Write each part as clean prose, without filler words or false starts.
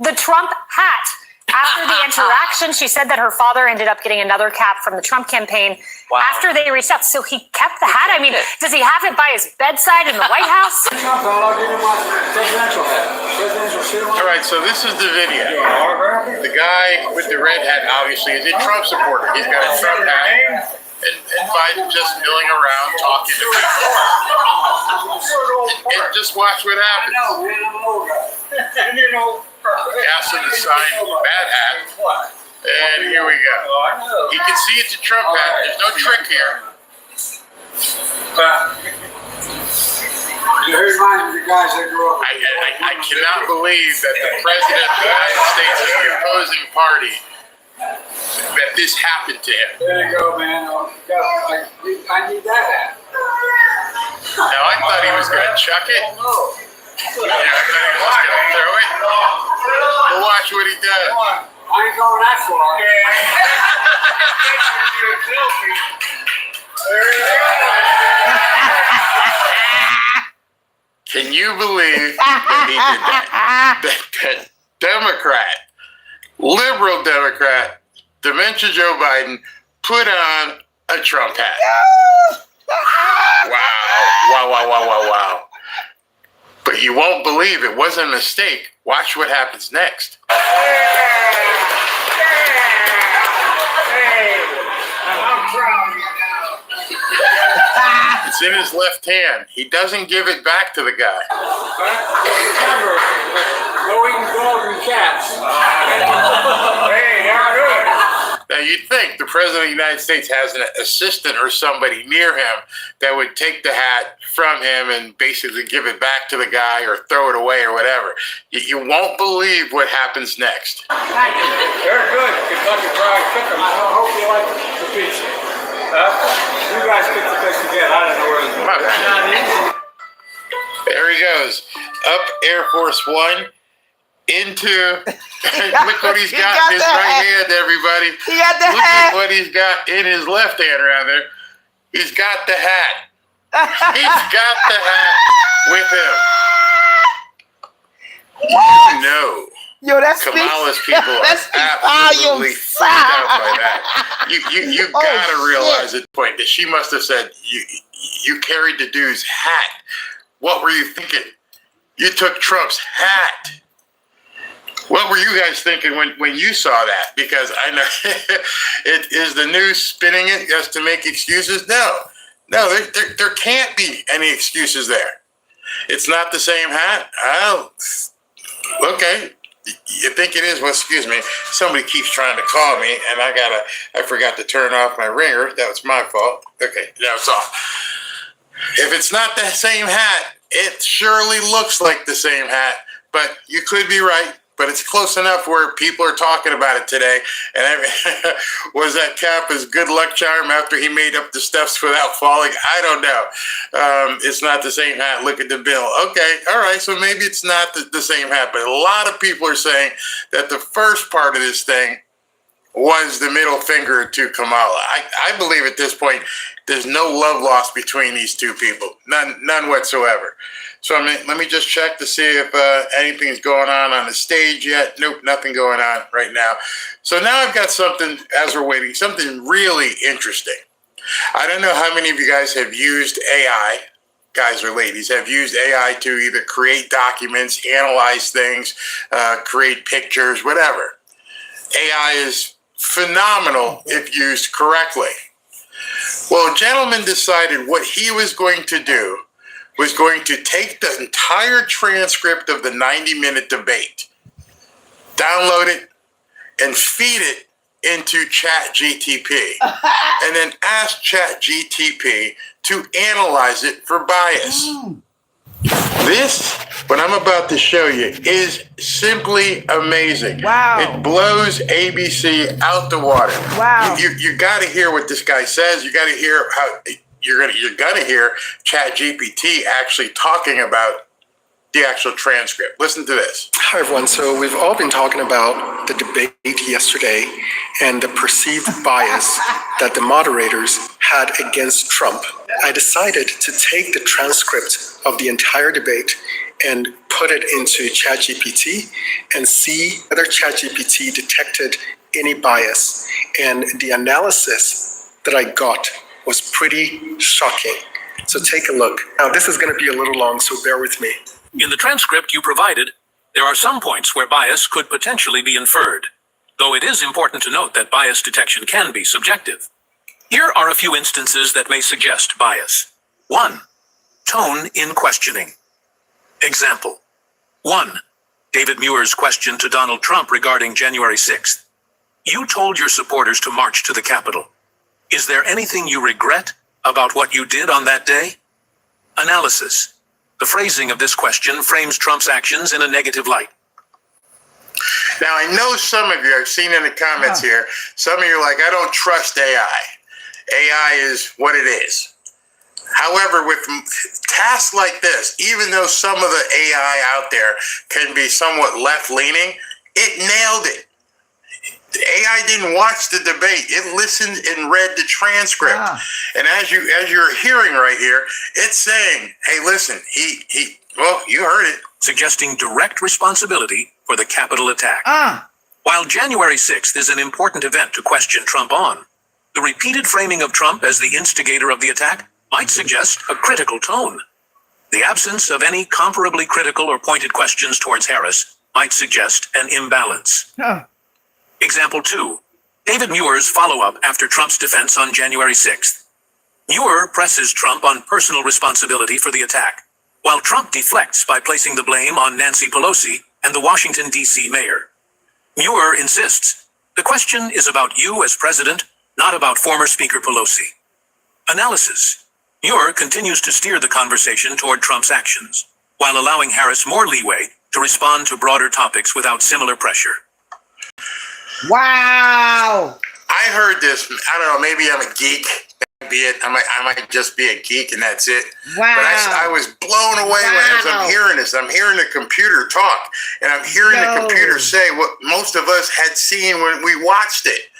the Trump hat. After the interaction, she said that her father ended up getting another cap from the Trump campaign after they reached out. So he kept the hat. I mean, does he have it by his bedside in the White House? All right, so this is the video. The guy with the red hat obviously is a Trump supporter. He's got a Trump hat. And Biden just milling around talking to people. And just watch what happens. Asked him to sign that hat. And here we go. You can see it's a Trump hat. There's no trick here. I cannot believe that the President of the United States of the opposing party, that this happened to him. There you go, man. I need that hat. Now, I thought he was going to chuck it. Yeah, I thought he was going to throw it. But watch what he does. I ain't going that far. Can you believe that he did that? That Democrat, liberal Democrat, dementia Joe Biden, put on a Trump hat. Wow. But you won't believe it wasn't a mistake. Watch what happens next. It's in his left hand. He doesn't give it back to the guy. Remember, go eating golden cats. Hey, how good? Now, you'd think the President of the United States has an assistant or somebody near him that would take the hat from him and basically give it back to the guy or throw it away or whatever. You won't believe what happens next. They're good. Kentucky Fried Chicken. I hope you like the pizza. You guys pick the place to get. I don't know where it's There he goes. Up Air Force One. Into look what he's got in his right hand, everybody. He got the look hat. at what he's got in his left hand, rather. He's got the hat. He's got the hat with him. You know, Yo, that's Kamala's people are absolutely freaked out by that. You gotta realize at the point that she must have said you carried the dude's hat. What were you thinking? You took Trump's hat. What were you guys thinking when you saw that? Because I know it is the news spinning it just to make excuses. No, there can't be any excuses there. It's not the same hat. Oh, okay. You think it is? Well, excuse me. Somebody keeps trying to call me, and I forgot to turn off my ringer. That was my fault. Okay, now it's off. If it's not the same hat, it surely looks like the same hat. But you could be right. But it's close enough where people are talking about it today. And was that cap his good luck charm after he made up the steps without falling? I don't know. It's not the same hat. Look at the bill. Okay, all right. So maybe it's not the same hat. But a lot of people are saying that the first part of this thing was the middle finger to Kamala. I believe at this point there's no love lost between these two people. None whatsoever. So let me just check to see if anything's going on the stage yet. Nope, nothing going on right now. So now I've got something, as we're waiting, something really interesting. I don't know how many of you guys have used AI, guys or ladies, have used AI to either create documents, analyze things, create pictures, whatever. AI is phenomenal if used correctly. Well, a gentleman decided what he was going to do was going to take the entire transcript of the 90-minute debate, download it, and feed it into ChatGTP, and then ask ChatGTP to analyze it for bias. This, what I'm about to show you, is simply amazing. Wow. It blows ABC out the water. Wow. You got to hear what this guy says. You got to hear how... You're gonna hear ChatGPT actually talking about the actual transcript. Listen to this. Hi, everyone. So we've all been talking about the debate yesterday and the perceived bias that the moderators had against Trump. I decided to take the transcript of the entire debate and put it into ChatGPT and see whether ChatGPT detected any bias. And the analysis that I got was pretty shocking. So take a look. Now, this is going to be a little long, so bear with me. In the transcript you provided, there are some points where bias could potentially be inferred, though it is important to note that bias detection can be subjective. Here are a few instances that may suggest bias. 1. Tone in questioning. Example. 1. David Muir's question to Donald Trump regarding January 6th. You told your supporters to march to the Capitol. Is there anything you regret about what you did on that day? Analysis. The phrasing of this question frames Trump's actions in a negative light. Now, I know some of you, I've seen in the comments here, some of you are like, I don't trust AI. AI is what it is. However, with tasks like this, even though some of the AI out there can be somewhat left-leaning, it nailed it. The AI didn't watch the debate. It listened and read the transcript. And as you're hearing right here, it's saying, hey, listen, well, you heard it. Suggesting direct responsibility for the Capitol attack. While January 6th is an important event to question Trump on, the repeated framing of Trump as the instigator of the attack might suggest a critical tone. The absence of any comparably critical or pointed questions towards Harris might suggest an imbalance. Example 2. David Muir's follow-up after Trump's defense on January 6th. Muir presses Trump on personal responsibility for the attack, while Trump deflects by placing the blame on Nancy Pelosi and the Washington, D.C. mayor. Muir insists, the question is about you as president, not about former Speaker Pelosi. Analysis. Muir continues to steer the conversation toward Trump's actions, while allowing Harris more leeway to respond to broader topics without similar pressure. Wow. I heard this, I don't know, maybe I'm a geek. Be it. I might just be a geek and that's it. Wow. But I was blown away as I'm hearing this. I'm hearing the computer talk, and I'm hearing the computer say what most of us had seen when we watched it.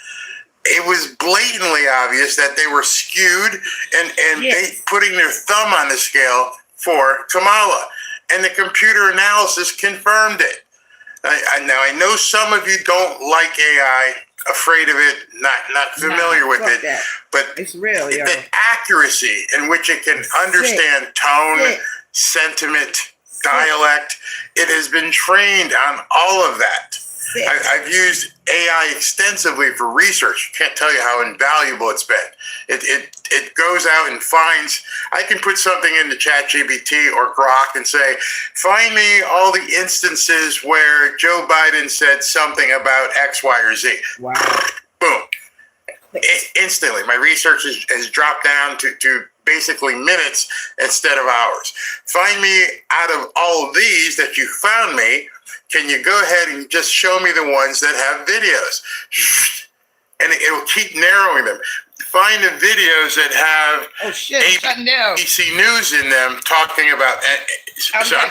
It was blatantly obvious that they were skewed and they putting their thumb on the scale for Kamala. And the computer analysis confirmed it. Now, I know some of you don't like AI, afraid of it, not familiar with it, but it's real, the accuracy in which it can understand tone, sentiment, dialect, it has been trained on all of that. I've used AI extensively for research. Can't tell you how invaluable it's been. It goes out and finds, I can put something into ChatGPT or Grok and say, find me all the instances where Joe Biden said something about X, Y, or Z. Wow. Boom. Instantly, my research has dropped down to basically minutes instead of hours. Find me out of all of these that you found me, can you go ahead and just show me the ones that have videos? And it'll keep narrowing them. Find the videos that have ABC News in them talking about. So I'm